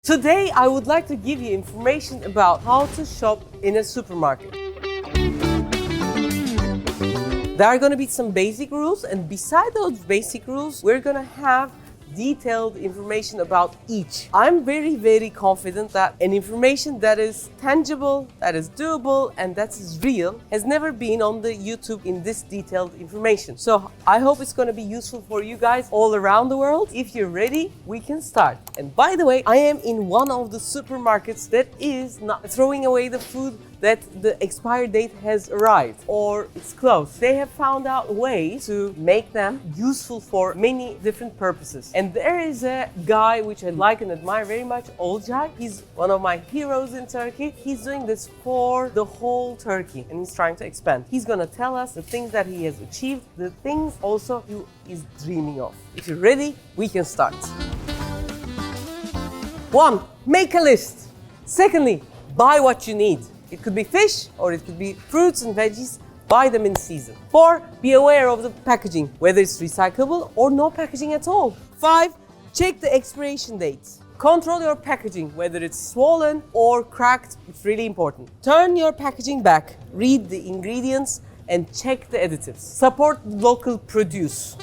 Today, I would like to give you information about how to shop in a supermarket. There are going to be some basic rules, and beside those basic rules, we're going to have detailed information about each. I'm very confident that an information that is tangible, that is doable, and that is real has never been on the YouTube in this detailed information. So I hope it's going to be useful for you guys all around the world. If you're ready, we can start. And by the way, I am in one of the supermarkets that is not throwing away the food that the expiry date has arrived or it's closed. They have found out ways to make them useful for many different purposes. And there is a guy which I like and admire very much, Olcay. He's one of my heroes in Turkey. He's doing this for the whole Turkey and he's trying to expand. He's gonna tell us the things that he has achieved, the things also he is dreaming of. If you're ready, we can start. 1. Make a list. Secondly, buy what you need. It could be fish or it could be fruits and veggies. Buy them in season. 4. Be aware of the packaging, whether it's recyclable or no packaging at all. 5. Check the expiration dates. Control your packaging, whether it's swollen or cracked. It's really important. Turn your packaging back, read the ingredients and check the additives. Support local produce.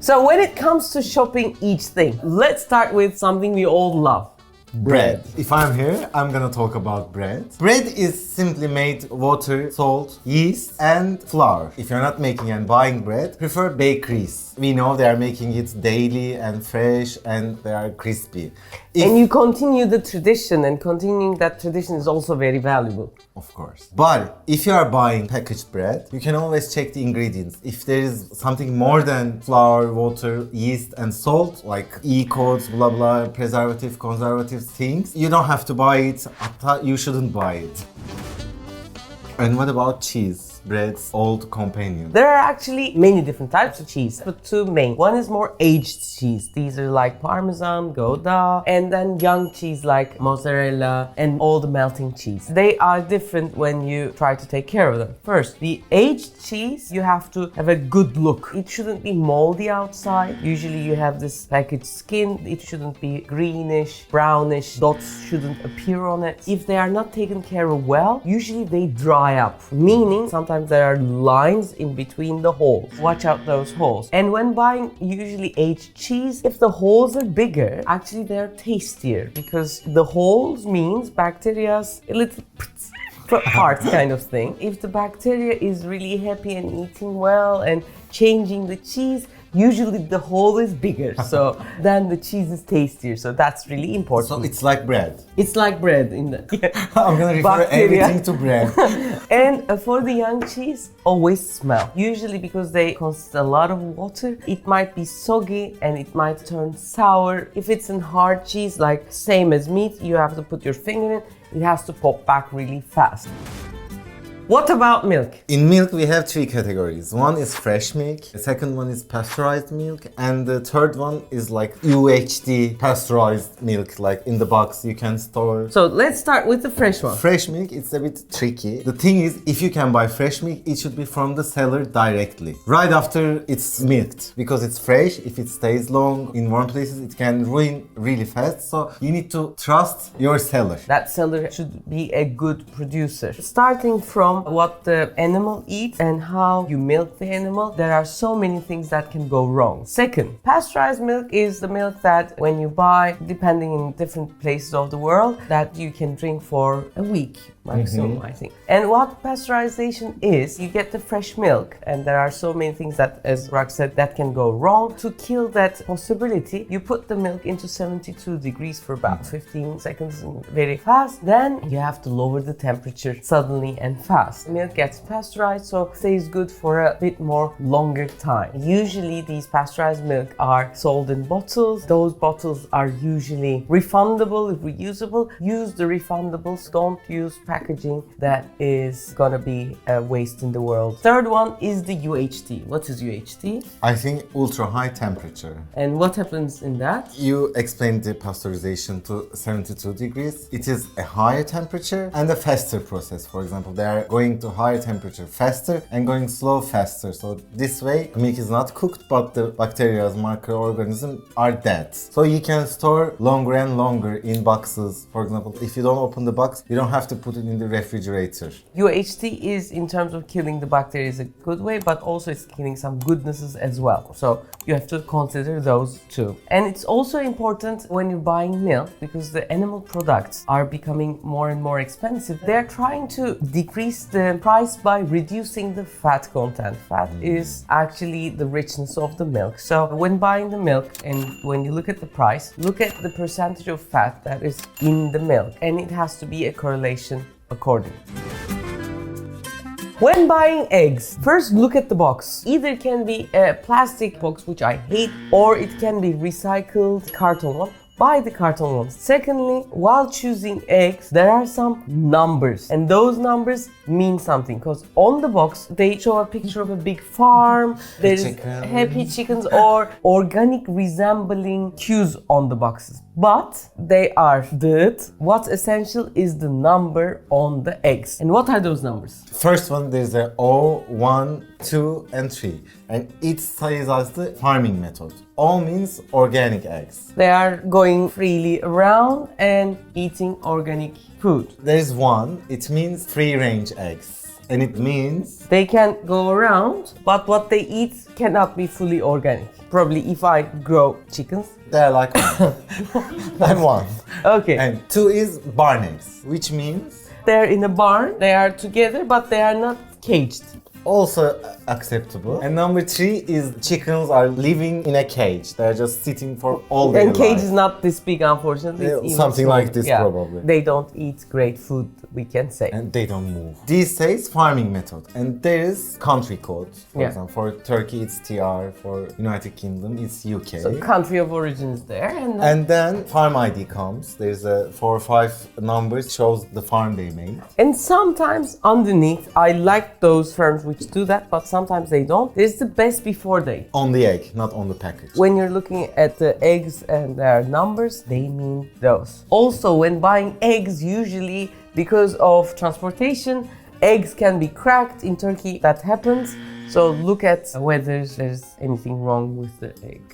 So when it comes to shopping each thing, let's start with something we all love. Bread. If I'm here, I'm gonna talk about bread. Bread is simply made water, salt, yeast, and flour. If you're not making and buying bread, prefer bakeries. We know they are making it daily and fresh and they are crispy. And you continue the tradition, and continuing that tradition is also very valuable. Of course. But if you are buying packaged bread, you can always check the ingredients. If there is something more than flour, water, yeast, and salt, like E codes, blah blah, preservative, conservative things, you don't have to buy it. You shouldn't buy it. And what about cheese? Bread's old companion. There are actually many different types of cheese, but two main. One is more aged cheese. These are like Parmesan, Gouda, and then young cheese like mozzarella and all the melting cheese. They are different when you try to take care of them. First, the aged cheese, you have to have a good look. It shouldn't be moldy outside. Usually you have this packaged skin. It shouldn't be greenish, brownish. Dots shouldn't appear on it. If they are not taken care of well, usually they dry up, meaning sometimes there are lines in between the holes. Watch out those holes. And when buying usually aged cheese, if the holes are bigger, actually they're tastier because the holes means bacteria's a little part kind of thing. If the bacteria is really happy and eating well and changing the cheese, usually the hole is bigger, so then the cheese is tastier. So that's really important. So it's like bread. It's like bread in the I'm gonna refer everything to bread. And for the young cheese, always smell. Usually because they consist a lot of water, it might be soggy and it might turn sour. If it's in hard cheese, like same as meat, you have to put your finger in, it has to pop back really fast. What about milk? In milk, we have 3 categories. One is fresh milk, the second one is pasteurized milk, and the third one is like UHT pasteurized milk, like in the box you can store. So let's start with the fresh one. Fresh milk, it's a bit tricky. The thing is, if you can buy fresh milk, it should be from the seller directly, right after it's milked, because it's fresh. If it stays long in warm places, it can ruin really fast. So you need to trust your seller. That seller should be a good producer. Starting from what the animal eats and how you milk the animal, there are so many things that can go wrong. Second, pasteurized milk is the milk that when you buy, depending in different places of the world, that you can drink for a week maximum, I think. And what pasteurization is, you get the fresh milk, and there are so many things that, as Burak said, that can go wrong. To kill that possibility, you put the milk into 72 degrees for about 15 seconds very fast. Then you have to lower the temperature suddenly and fast. Milk gets pasteurized, so stays good for a bit more longer time. Usually these pasteurized milk are sold in bottles. Those bottles are usually refundable, reusable. Use the refundables, don't use packaging packaging that is gonna be a waste in the world. Third one is the UHT. What is UHT? I think ultra high temperature. And what happens in that? You explained the pasteurization to 72 degrees. It is a higher temperature and a faster process. For example, they are going to higher temperature faster and going slow faster. So this way, milk is not cooked, but the bacteria, microorganisms are dead. So you can store longer and longer in boxes. For example, if you don't open the box, you don't have to put it in the refrigerator. UHT is, in terms of killing the bacteria, is a good way, but also it's killing some goodnesses as well. So you have to consider those too. And it's also important when you're buying milk, because the animal products are becoming more and more expensive. They're trying to decrease the price by reducing the fat content. Fat is actually the richness of the milk. So when buying the milk and when you look at the price, look at the percentage of fat that is in the milk, and it has to be a correlation according. When buying eggs, first look at the box. Either it can be a plastic box, which I hate, or it can be recycled carton one. Buy the carton ones. Secondly, while choosing eggs, there are some numbers, and those numbers mean something, because on the box they show a picture of a big farm, there's happy chickens or organic resembling cues on the boxes, but they are dead. What's essential is the number on the eggs. And what are those numbers? First one, there's a O, 1, 2, and 3, and it says as the farming method. O means organic eggs. They are going freely around and eating organic food. There's 1, it means free range eggs, and it means they can go around, but what they eat cannot be fully organic. Probably if I grow chickens, they're like I'm 1. Okay. And 2 is barn eggs, which means they're in a barn, they are together, but they are not caged. Also acceptable. And number 3 is chickens are living in a cage. They're just sitting for all their And cage life. is not this big, unfortunately. It's even Something smaller. like this, probably. They don't eat great food, we can say. And they don't move. This says farming method, and there is country code. For Yeah. example, for Turkey it's TR, for United Kingdom it's UK. So country of origin is there, And then farm ID comes. There's a 4 or 5 numbers shows the farm they made. and sometimes underneath, I like those firms which do that, but sometimes they don't. There's the best before date. On the egg, not on the package. When you're looking at the eggs and their numbers, they mean those. Also, when buying eggs, usually because of transportation, eggs can be cracked. In Turkey, that happens. So look at whether there's anything wrong with the egg.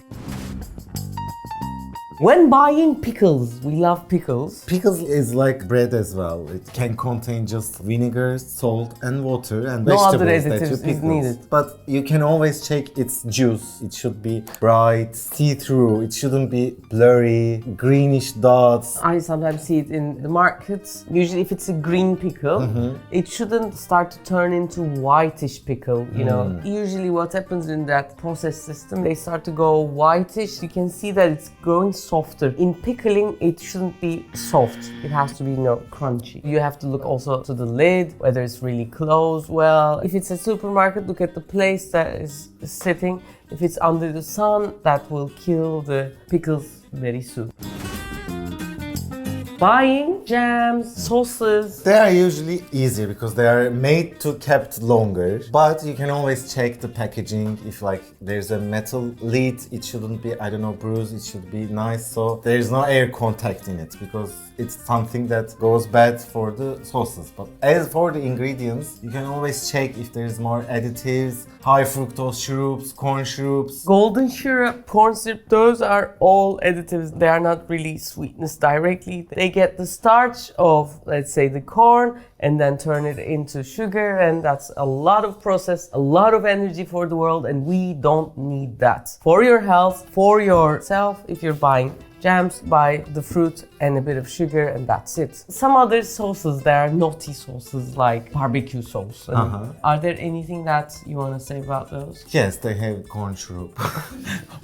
When buying pickles, we love pickles. Pickles is like bread as well. It can contain just vinegar, salt, and water, and No other vegetables that additives you is pickles. needed. But you can always check its juice. It should be bright, see-through. It shouldn't be blurry, greenish dots. I sometimes see it in the markets. Usually if it's a green pickle, it shouldn't start to turn into whitish pickle, you know. Usually what happens in that process system, they start to go whitish. You can see that it's growing softer. In pickling, it shouldn't be soft. It has to be, you know, crunchy. You have to look also to the lid, whether it's really closed well. If it's a supermarket, look at the place that is sitting. If it's under the sun, that will kill the pickles very soon. Buying jams, sauces. They are usually easier because they are made to kept longer. But you can always check the packaging. If like there's a metal lid, it shouldn't be, I don't know, bruised. It should be nice. So there's no air contact in it because it's something that goes bad for the sauces. But as for the ingredients, you can always check if there's more additives, high fructose syrups, corn syrups. Golden syrup, corn syrup, those are all additives. They are not really sweetness directly. They get the starch of, let's say, the corn and then turn it into sugar, and that's a lot of process, a lot of energy for the world, and we don't need that. For your health, for yourself, if you're buying jams, buy the fruit and a bit of sugar, and that's it. Some other sauces, there are naughty sauces like barbecue sauce. Are there anything that you want to say about those? Yes, they have corn syrup.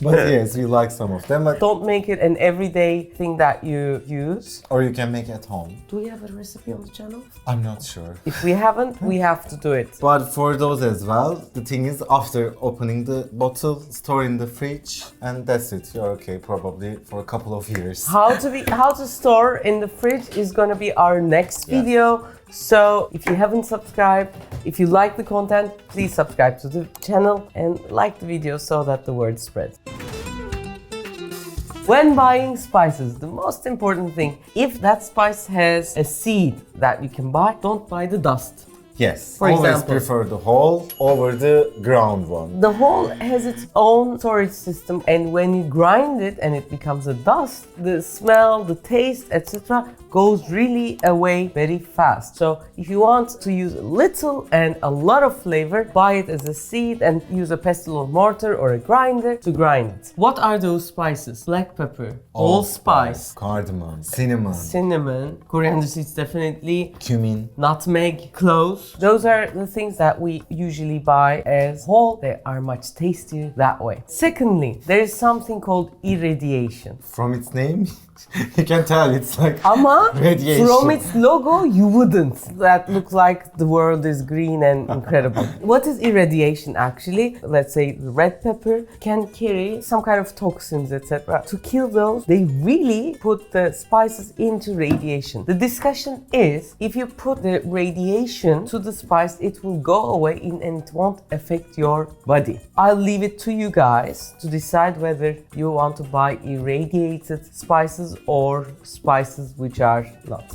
But yes, we like some of them. But Don't make it an everyday thing that you use. or you can make at home. Do we have a recipe on the channel? I'm not sure. If we haven't, we have to do it. But for those as well, the thing is after opening the bottle, store in the fridge, and that's it. You're okay probably for a couple couple of years. How to store in the fridge is gonna be our next video. So if you haven't subscribed, if you like the content, please subscribe to the channel and like the video so that the word spreads. When buying spices, the most important thing, if that spice has a seed that you can buy, don't buy the dust. Yes, For always example. prefer the whole over the ground one. The whole has its own storage system, and when you grind it and it becomes a dust, the smell, the taste, etc. goes really away very fast. So if you want to use a little and a lot of flavor, buy it as a seed and use a pestle or mortar or a grinder to grind it. What are those spices? Black pepper, allspice, cardamom, cinnamon, coriander seeds definitely, cumin. nutmeg, cloves. Those are the things that we usually buy as whole. They are much tastier that way. Secondly, there is something called irradiation. From its name, you can tell it's like Ama radiation. from its logo, you wouldn't. That looks like the world is green and incredible. What is irradiation actually? Let's say the red pepper can carry some kind of toxins, etc. To kill those, they really put the spices into radiation. The discussion is, if you put the radiation to the spice, it will go away and it won't affect your body. I'll leave it to you guys to decide whether you want to buy irradiated spices or spices which are not.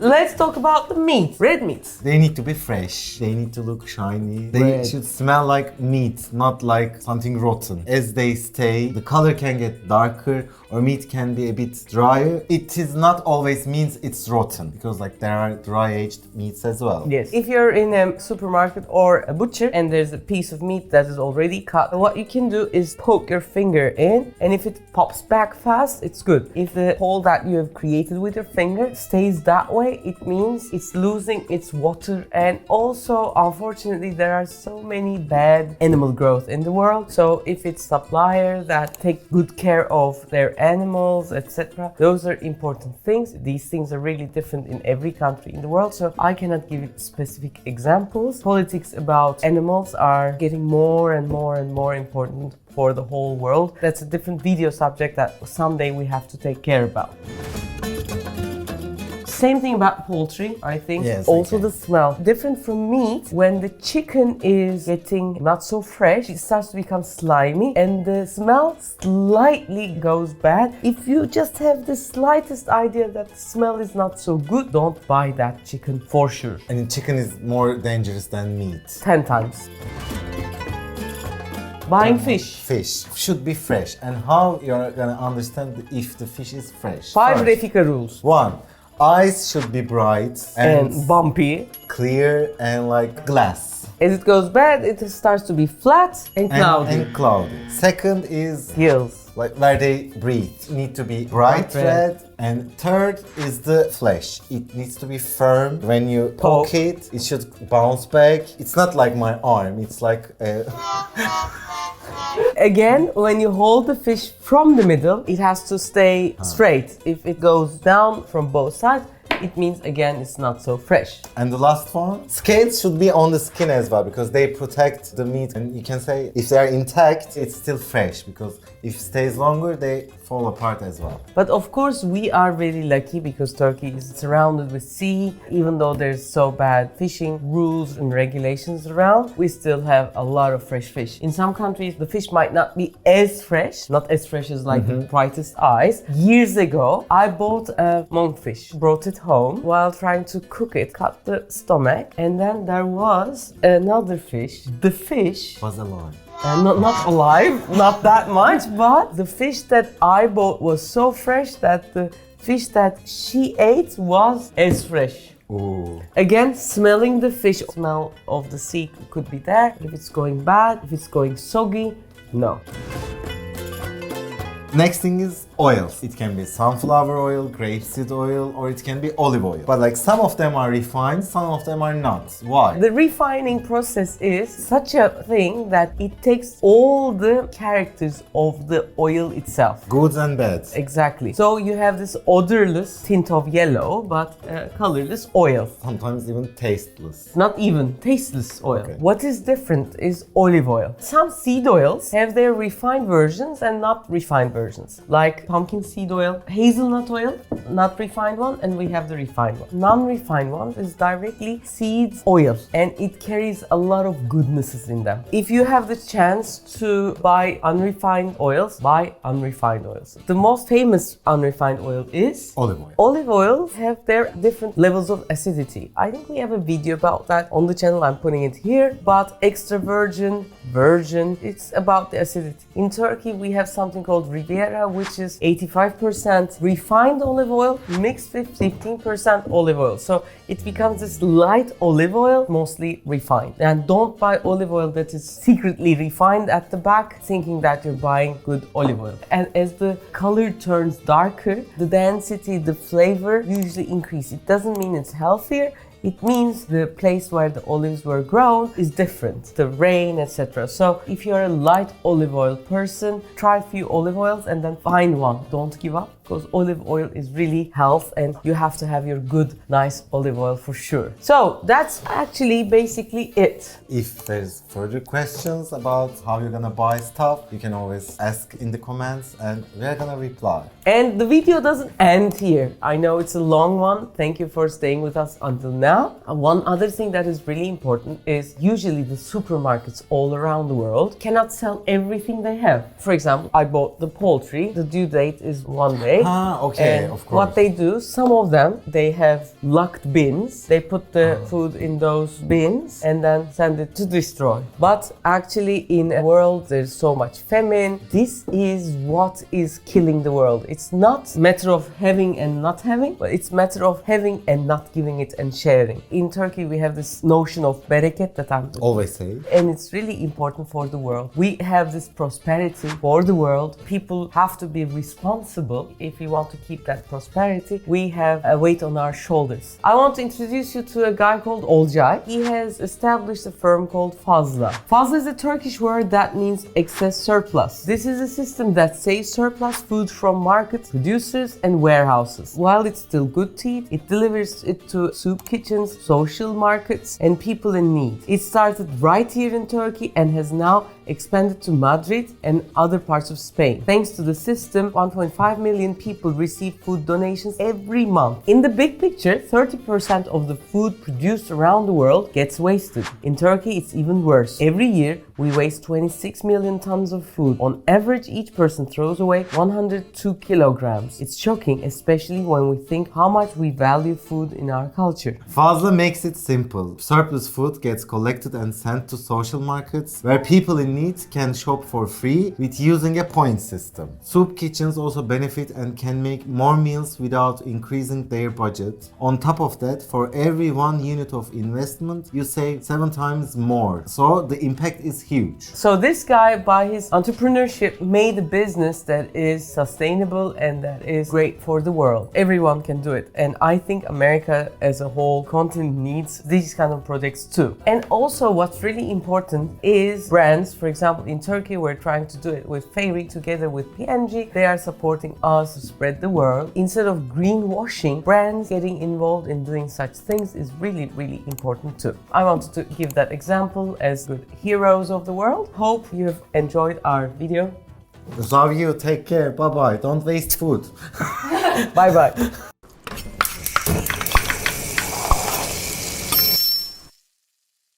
Let's talk about the meat, red meats. They need to be fresh. They need to look shiny. They Red. should smell like meat, not like something rotten. As they stay, the color can get darker or meat can be a bit drier. It is not always means it's rotten because like there are dry aged meats as well. Yes. If you're in a supermarket or a butcher and there's a piece of meat that is already cut, what you can do is poke your finger in, and if it pops back fast, it's good. If the hole that you have created with your finger stays that way, it means it's losing its water. And also, unfortunately, there are so many bad animal growth in the world. So if it's suppliers that take good care of their animals, etc., those are important things. These things are really different in every country in the world, so I cannot give you specific examples. Politics about animals are getting more and more and more important for the whole world. That's a different video subject that someday we have to take care about. Same thing about poultry, I think. Yes, also okay. the smell. Different from meat, when the chicken is getting not so fresh, it starts to become slimy and the smell slightly goes bad. If you just have the slightest idea that the smell is not so good, don't buy that chicken for sure. And chicken is more dangerous than meat. 10 times. Buying fish. Fish should be fresh. And how you're gonna understand if the fish is fresh? 5 First, Refika rules. 1. Eyes should be bright And bumpy. clear and like glass. As it goes bad, it starts to be flat and cloudy. And cloudy. Second is Gills. like where they breathe. Need to be bright Bright red. red. And third is the flesh. It needs to be firm. When you poke it, it should bounce back. It's not like my arm. It's like Again, when you hold the fish from the middle, it has to stay straight. If it goes down from both sides, it means again it's not so fresh. And the last one, scales should be on the skin as well because they protect the meat. And you can say if they are intact, it's still fresh because if it stays longer, they fall apart as well. But of course, we are very lucky because Turkey is surrounded with sea. Even though there's so bad fishing rules and regulations around, we still have a lot of fresh fish. In some countries, the fish might not be as fresh, not as fresh as like the brightest eyes. Years ago, I bought a monkfish, brought it home. While trying to cook it, cut the stomach, and then there was another fish. The fish Was alive. not alive, not that much, but the fish that I bought was so fresh that the fish that she ate was as fresh. Ooh. Again, smelling the fish, smell of the sea could be there. If it's going bad, if it's going soggy, no. Next thing is oils. It can be sunflower oil, grapeseed oil, or it can be olive oil. But like some of them are refined, some of them are not. Why? The refining process is such a thing that it takes all the characters of the oil itself. Goods and bads. Exactly. So you have this odorless tint of yellow, but colorless oil. Sometimes even tasteless. Not even tasteless oil. Okay. What is different is olive oil. Some seed oils have their refined versions and not refined versions. Like pumpkin seed oil, hazelnut oil, not refined one, and we have the refined one. Non-refined one is directly seeds oil, and it carries a lot of goodnesses in them. If you have the chance to buy unrefined oils, buy unrefined oils. The most famous unrefined oil is Olive oil. olive oils have their different levels of acidity. I think we have a video about that on the channel. I'm putting it here. But extra virgin, virgin, it's about the acidity. In Turkey, we have something called Riviera, which is 85% refined olive oil mixed with 15% olive oil. So it becomes this light olive oil, mostly refined. And don't buy olive oil that is secretly refined at the back, thinking that you're buying good olive oil. And as the color turns darker, the density, the flavor usually increase. It doesn't mean it's healthier. It means the place where the olives were grown is different, the rain, etc. So if you're a light olive oil person, try a few olive oils and then find one. Don't give up, because olive oil is really health and you have to have your good, nice olive oil for sure. So that's actually basically it. If there's further questions about how you're gonna buy stuff, you can always ask in the comments and we're gonna reply. And the video doesn't end here. I know it's a long one. Thank you for staying with us until now. One other thing that is really important is usually the supermarkets all around the world cannot sell everything they have. For example, I bought the poultry. The due date is one day. Okay, And of course. what they do, some of them, they have locked bins. They put the food in those bins and then send it to destroy. But actually in a world there's so much famine. This is what is killing the world. It's not a matter of having and not having, but it's a matter of having and not giving it and sharing. In Turkey we have this notion of bereket that I'm Always say. and it's really important for the world. We have this prosperity for the world. People have to be responsible if we want to keep that prosperity. We have a weight on our shoulders. I want to introduce you to a guy called Olcay. He has established a firm called Fazla. Fazla is a Turkish word that means excess surplus. This is a system that saves surplus food from markets, producers and warehouses. While it's still good to eat, it delivers it to soup kitchens, social markets and people in need. It started right here in Turkey and has now expanded to Madrid and other parts of Spain. Thanks to the system, 1.5 million people receive food donations every month. In the big picture, 30% of the food produced around the world gets wasted. In Turkey, it's even worse. Every year, we waste 26 million tons of food. On average, each person throws away 102 kilograms. It's shocking, especially when we think how much we value food in our culture. Fazla makes it simple. Surplus food gets collected and sent to social markets where people in need can shop for free with using a point system. Soup kitchens also benefit and can make more meals without increasing their budget. On top of that, for every 1 unit of investment, you save 7 times more. So the impact is huge. So this guy, by his entrepreneurship, made a business that is sustainable and that is great for the world. Everyone can do it. And I think America as a whole continent needs these kind of projects too. And also what's really important is brands. For example, in Turkey, we're trying to do it with Fairy together with PNG. They are supporting us to spread the word. Instead of greenwashing, brands getting involved in doing such things is really, really important too. I wanted to give that example as good heroes of the world. Hope you have enjoyed our video. Love you, take care, bye bye. Don't waste food. Bye bye.